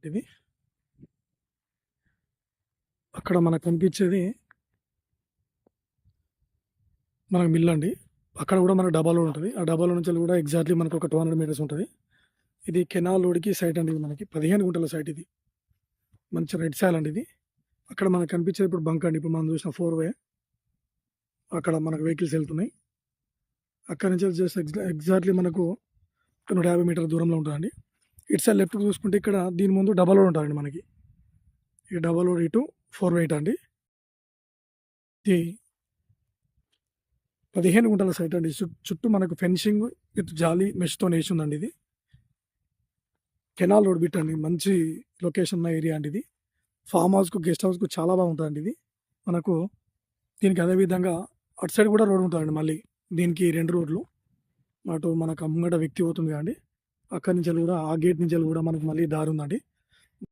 ఇది అక్కడ మనకు కనిపించేది మనకు మిల్ అండి. అక్కడ కూడా మనకు డబా లోడ్ ఉంటుంది. ఆ డబా లోడ్ నుంచి కూడా ఎగ్జాక్ట్లీ మనకు ఒక 200 మీటర్స్ ఉంటుంది. ఇది కెనాల్ రోడ్కి సైట్ అండి. ఇది మనకి 15 గుంటల సైట్. ఇది మంచి రెడ్ సాయిల్ అండి. ఇది అక్కడ మనకు కనిపించేది ఇప్పుడు బంక్ అండి. ఇప్పుడు మనం చూసిన 4 వే అక్కడ మనకు వెహికల్స్ వెళ్తున్నాయి. అక్కడ నుంచి జస్ట్ ఎగ్జాక్ట్లీ మనకు 150 మీటర్ల దూరంలో ఉంటుందండి. ఇటు సైడ్ లెఫ్ట్ చూసుకుంటే ఇక్కడ దీని ముందు డబల్ రోడ్ ఉంటుందండి. మనకి ఈ డబల్ రోడ్ ఇటు 4 వే అండి. ఇది 15 గుంటల సైట్ అండి. చుట్టూ మనకు ఫెన్సింగ్ విత్ జాలీ మెష్తో వేసి ఉందండి. ఇది కెనాల్ రోడ్ బిట్ అండి. మంచి లొకేషన్ ఉన్న ఏరియా అండి. ఇది ఫామ్ హౌస్కు గెస్ట్ హౌస్కు చాలా బాగుంటుందండి. ఇది మనకు దీనికి అదేవిధంగా అటు సైడ్ కూడా రోడ్ ఉంటుందండి. మళ్ళీ దీనికి 2 రోడ్లు. అటు మనకు ముంగట వ్యక్తి పోతుంది కదండి. అక్కడి నుంచి కూడా ఆ గేట్ నుంచి కూడా మనకు మళ్ళీ దారి ఉందండి.